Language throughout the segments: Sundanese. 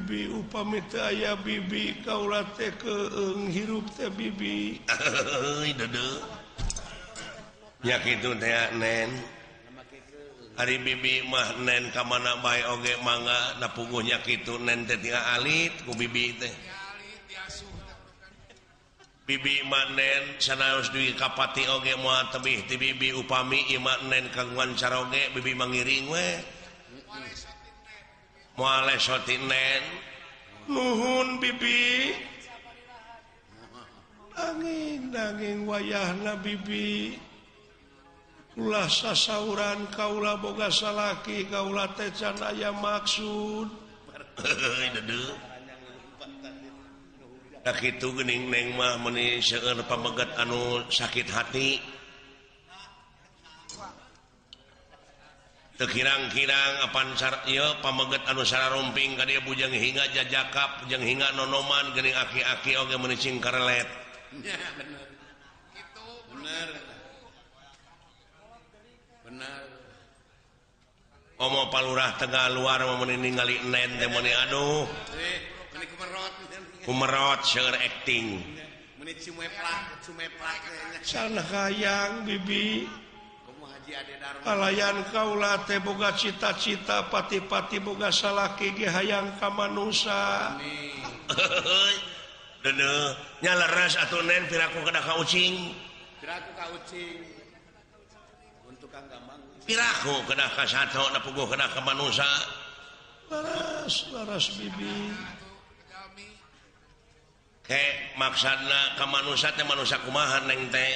Bibi upami teu aya bibi kaula teh keung hirup teh bibi. Nya kitu teh nen. Ari bibi mah nen ka mana bae oge mangga da puguhnya kitu nen teh tinggal alit ku bibi teh. Bibi mah nen sanaos duwi kapati oge moal tebih ti bibi upami ieu mah nen kagungan caroge bibi mangiring we. Moal lesotin nen. Nuhun bibi. Daging wayahna bibi. Ulah sasauran kaula boga salaki kaula teh can aya maksud. Da kitu geuning neng mah meuni seueur pameget anu sakit hati. Teu kirang-kirang apan ieu pameget anu sararumping ka dieu bujang hinga jajakap, bujang hinga nonoman geuning aki-aki oge meuni cing karelet. Ya bener. Gitu. Bener. Benar. Omo palurah tengah luar meuni ningali nen teh meuni aduh. Meuni kumerot seueur acting. Meuni cumeplak. Sana hayang bibi. Komo Haji Ade Darma. Alayan kaula teh boga cita-cita pati-pati boga salaki ge hayang ka manusa. Amin. Deuneuh nya leres atuh nen piraku kedah ka ucing. Piraku ka ucing. Kang Gambang. Piraku kedah ka sato na puguh kedah ka manusa. Laras bibi. Ke maksudna ka manusa teh manusa kumaha neng teh?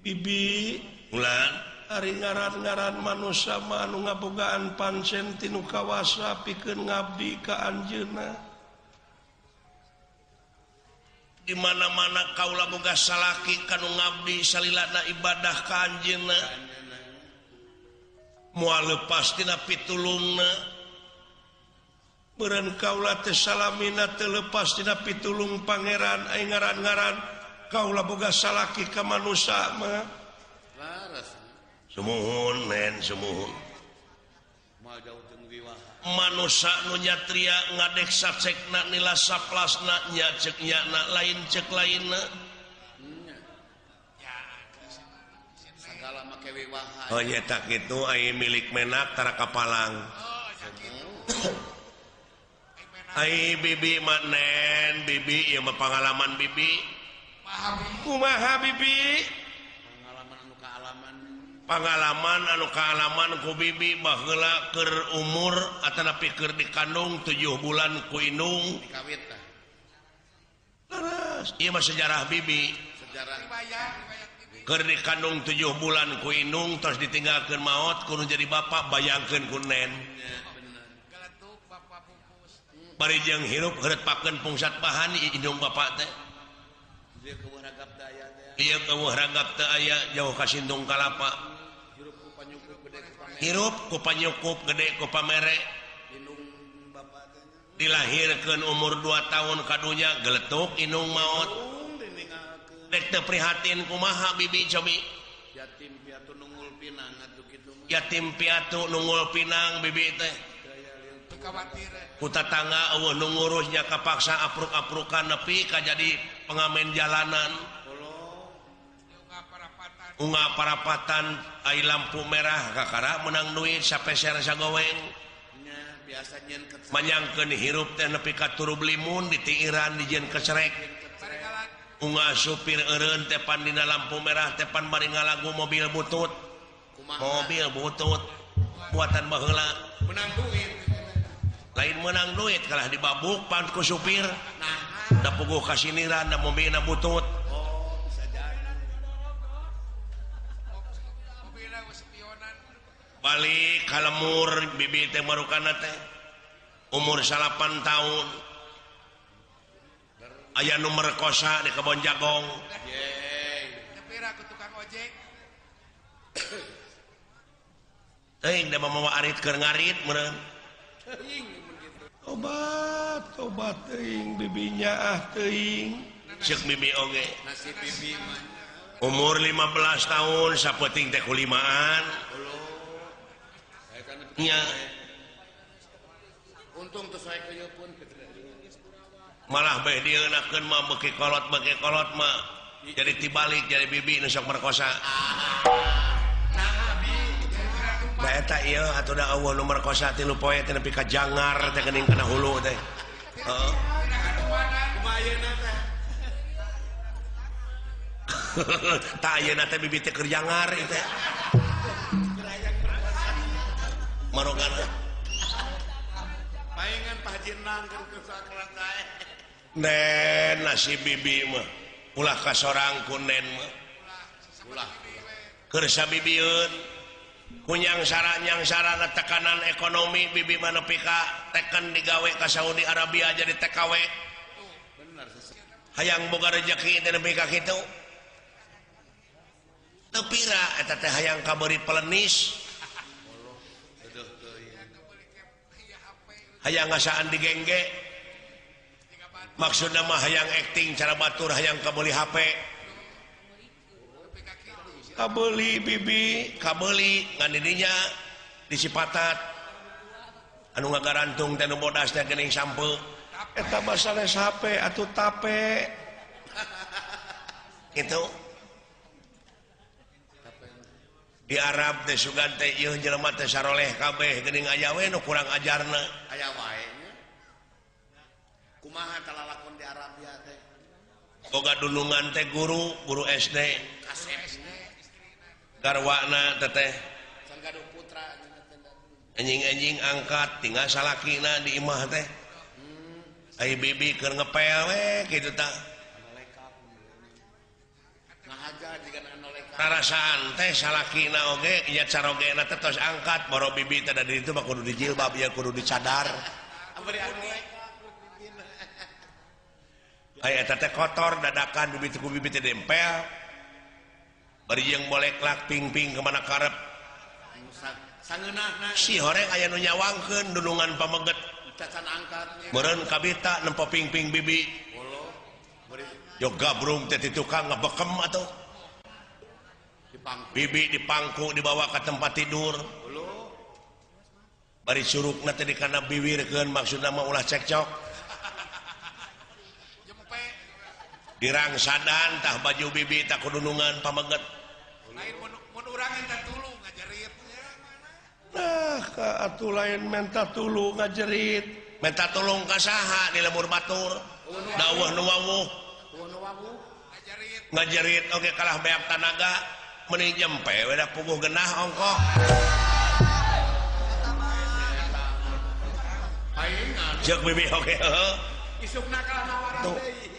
Bibi, ulan ari ngaran-ngaran manusa mah anu ngabogaan pancen tinu kawasa pikeun ngabdi ka anjeunna. Di mana-mana kaula boga salaki kanu ngabdi salilana ibadah ka anjeunna. Moal leupas tina pitulungna. Beureun kaula teh salamina teu leupas tina pitulung pangeran aya ngaran-ngaran kaula boga salaki ka manusa mah. Laras. Sumuhun nen sumuhun. Moal jauh jeung wiwaha. Manusa nu nyatria ngadek sacekna nila saplasna nya cek nyana lain cek lainna. Sagala make wiwaha. Oh nya tak kitu ai milik menak tara kapalang. Ai bibi mah nen bibi ieu mah pangalaman bibi. Kumaha bibi? Pengalaman anu kaalaman ku bibi baheula keur umur atanapi keur dikandung 7 bulan ku indung Dikawit tah. Laras ieu mah sejarah bibi. Sejarah. Keur dikandung 7 bulan ku indung tos ditinggalkeun maot kudu jadi bapak bayangkeun ku nen. Galetuk bapak pupus. Bari jeung hirup heureutpakeun pungsat pahan di indung bapak teh. Dia keueuh ragap daya teh. Ieu keueuh ragap teu aya jauh ka sindung kalapa. Hirup ku panyukup gede ku pamere. Indung bapak teh. Dilahirkeun umur 2 tahun kadunya geletuk indung maot. Dek teu prihatin kumaha bibi cobi. Yatim piatu nungul pinang atuh kitu mah. Yatim piatu nungul pinang bibi teh. Teu kawatir. Ku tatangga eueuh nu ngurusnya kapaksa apruk-aprukan nepi ka jadi pengamen jalanan. Unga parapatan ai lampu merah kakara menang duit sapeser sagoweng. Nya biasa nyen kecek. Manyangkeun hirup teh nepi ka turu belimun ditiiran dijieun kecerek. Unga supir eureun teh pan dina lampu merah teh pan bari ngalagu mobil butut. Mobil butut buatan baheula. Menang duit. Lain menang duit kalah dibabuk pan ku supir. Nah, Da puguh ka siniran da mobilna butut. oh bisa jadi. Balik ka lemur bibi teh marukana teh umur 8 tahun. Aya nu merkosa di kebon jagong. Yeay. Nepira ku tukang ojek. Teuing da mamawa arit keur ngarit meureun. Obat teuing bibinya teuing. Ceuk bibi oge. Nasib bibi mah. Umur 15 tahun sapeuting teh kulimaan. Nya untung tuh saya ke pun malah bae dieunakeun mah beki kolot mah jadi tibalik jadi bibi nu sok merkosa. Da eta ieu atuh da eueuh nu merkosa 3 poe teh nepi ka jangar teh geuning kana hulu teh. Heeh. kumayeuna teh Tah ayeuna teh bibi teh keur jangar ieu teh. Marogana. paingan Pak Haji nangkeun ke sakrat sae Nen nasi bibi mah ulah kasorang ku nen mah ulah keur sabibieun kunyang sarana tekanan ekonomi bibi mah nepi ka teken digawe ka Saudi Arabia jadi TKW bener hayang boga rezeki teh nepi ka kitu teu pira eta teh hayang kabeurit pelenis hayang ngasaan digengge maksudna mah hayang acting cara batur hayang kabeuli HP kabeuli bibi kabeuli ngan didinya di Cipatat anu ngagarantung teh nu bodas teh geuning sampeu eta mah sanes HP atuh tape itu di Arab teh sugan teh ieu jelema teh saroleh kabeh geuning aya we nu kurang ajarna aya wae nya kumaha kalalakon di Arabia teh boga dunungan teh guru SD kasep garwana teteh can gaduh putra anjing-anjing angkat tinggal salakina di imah teh ai bibi keur ngepel we kitu tah ngahaja jiga noleka rarasaan teh salakina oge nya carogena teh tos angkat boro bibi teh da ditu mah kudu dijilbab ya kudu dicadar abari anu ai eta teh kotor dadakan bibi teh ku bibi teh dempel bari jeung bolek lak ping-ping kemana karep sangeunahna si horeng aya nu nyawangkeun dunungan pameget cacan angkatnya meureun kabita nempo ping-ping bibi bolo bari yo gabrung teh ti tukang ngabekem atuh dipangku bibi dipangku dibawa ke tempat tidur bolo bari curugna teh dikana biwirkeun maksudna mah ulah cekcok dirangsadan tah baju bibi tak kudunungan pameget lain mun urang enta tulu ngajerit nah ka atuh lain menta tulung ngajerit menta tulung ka saha di lemur batur dawuh nu wawuh nu wawu ngajerit oge kalah beak tanaga meni jempe we da puguh genah ongkok paingan ceuk bibi oge heuh isukna kalah nawaran Tuh. deui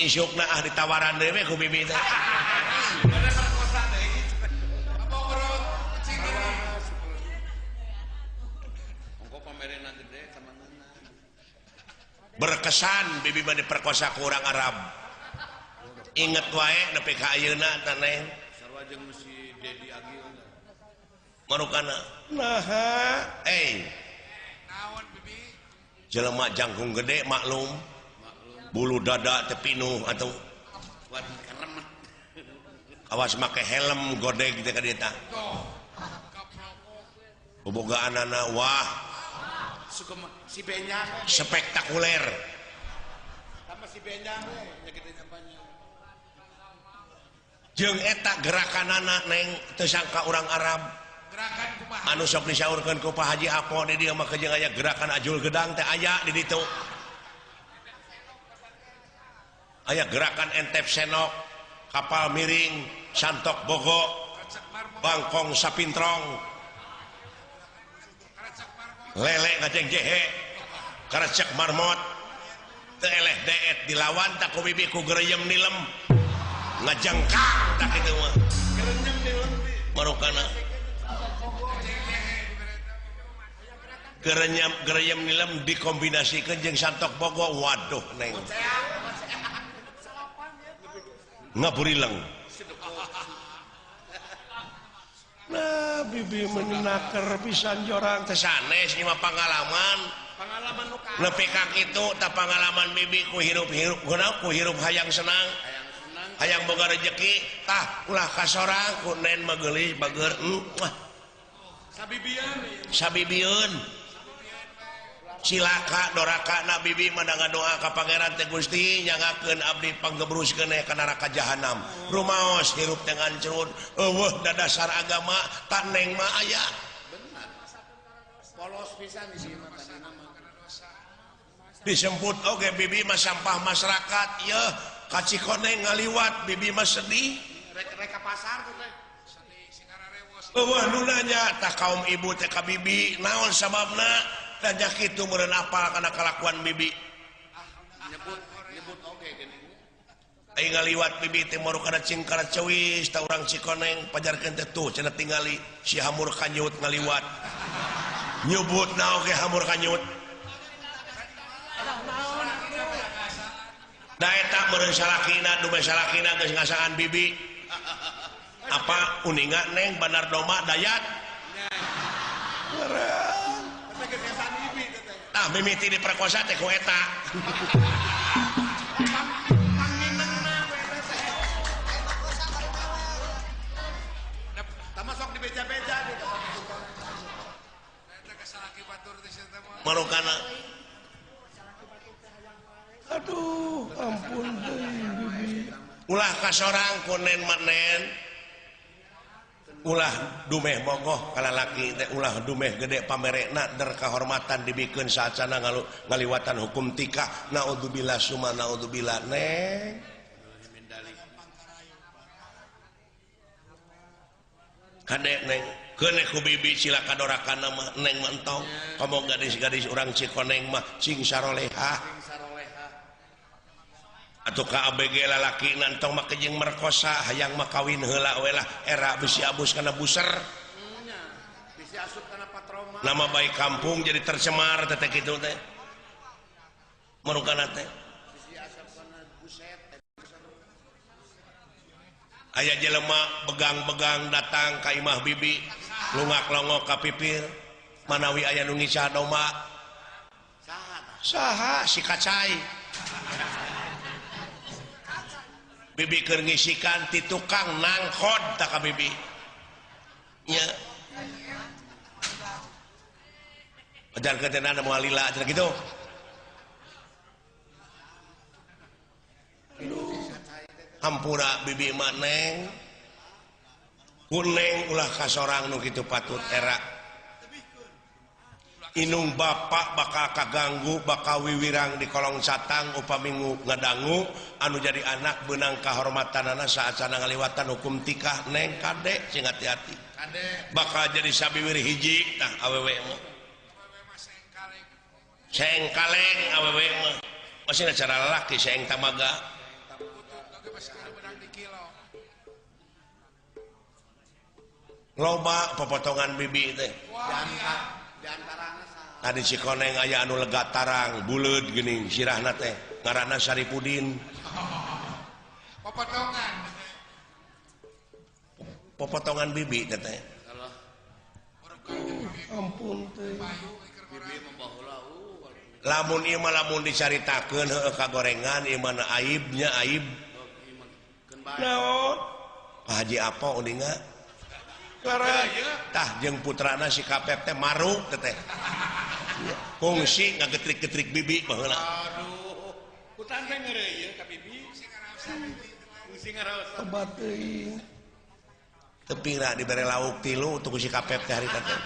isukna ditawaran deui ku bibi teh ada perkosa deui apa urut cingiri ongko pamerena gede kamanana berkesan bibi mah diperkosa ku urang Arab inget wae nepi ka ayeuna teh neng sarua jeung si Dedi Agi marukana naha naon bibi jelema jangkung gede maklum bulu dada teh pinuh atuh waduh karem awas make helm godeg teh ka dieu tah bobogaanana wah suka si Benjang spektakuler sama si Benjang nya gede apanya jeung eta gerakanana neng teu sangka urang Arab gerakan kumaha anu sok disaurkeun ku Pak Haji Apo di dieu mah kejeung aya gerakan ajul gedang teh aya di ditu aya gerakan entep senok kapal miring santok bogo bangkong sapintrong lele ngajeng jehe karecek marmot teu eleh deet dilawan tak ku bibi ku gereyem nilem ngajengkang tak kitu mah gerenyem di lembi marukana gereyem nilem dikombinasikeun jeung santok bogo waduh neng ngaburileng nah bibi menaker pisan jorang teh sanes ieu mah pangalaman nu ka nepi ka kitu tah pangalaman bibi ku hirup-hirup geuna ku hirup hayang senang hayang senang hayang boga rezeki tah ulah kasorang ku nen mah geulis bager sabibian sabibieun silaka doraka na bibi mana doa ka pangeran teh Gusti nyangakeun abdi panggebruskeun ka neraka jahanam rumaos hirup teh ngancurun eueuh da dasar agama tak neng mah aya polos pisan di sini mah disebut oge bibi mah sampah masyarakat ya ka Cikoneng ngaliwat bibi mah sedih reka pasar tuh teh eueuh nu nanya tah kaum ibu teh ka bibi naon sababna tanya kitu meureun apal kana kalakuan bibi nyebut oke gini aing ngaliwat bibi teh moro kana cingkara ceuwis ta urang Cikoneng pajarkeun teh tuh cenah tingali si hamur kanyut ngaliwat nyebutna oge hamur kanyut da eta meureun salakina dume salakina geus ngasaan bibi apa uninga neng Bandar Doma Dayat tapi kebiasaan ibi teh ah mimiti diperkosa teh ku eta tama sok di beja-beja gitu marukana aduh ampun bibi ulah kasorang kunen manen ulah dumeh bogoh ka lalaki teh ulah dumeh gede pamerekna der kahormatan dibikeun saacana ngaliwatan hukum tikah naudzubillah summa naudzubillah neng kadek neng keuneh ku bibi sila kadorakana mah neng mah entong komo gadis-gadis urang Cikoneng mah cing saroleha atuh ka ABG lalaki nantong mah kejeng merkosa hayang mah kawin heula we lah era bisi abus kana buser bisi asup kana patroma nama baik kampung jadi tercemar teh kitu teh marukana teh bisi asup kana buset aya jelema begang-begang datang ka imah bibi lungak longok ka pipir manawi aya nu ngisah domba saha si kacai bibi keur ngisikan ti tukang nangkod tak ka bibi nya ajar ketenan moal lila cenah kitu hampura bibi mah neng kuneng ulah kasorang nu kitu patut era inung bapak bakal kaganggu bakal wiwirang di kolong satang upami ngadangu anu jadi anak benang kahormatanana saat sana ngaliwatan hukum tikah neng kadek sing hati-hati bakal jadi sabiwir hiji tah awewe mah sengkaleng awewe mah masih cara lelaki seng tamaga loba pepotongan bibi teh tadi Cikoneng aya anu lega tarang buleud geuning sirahna teh ngaranna Saripudin popotongan bibi teh ampun teh lamun ieu mah lamun dicaritakeun heueuh kagorengan ieu mah aibnya aib naon Haji apa uninga lara tah jeung putrana si Kapep teh maruk teh kungsi ngagetrik-getrik bibi baheula aduh putan teh ngeureuy ieu ka bibi kungsi ngaraos obat teuing teu pira dibere lauk 3 untuk si Kapep teh harita teh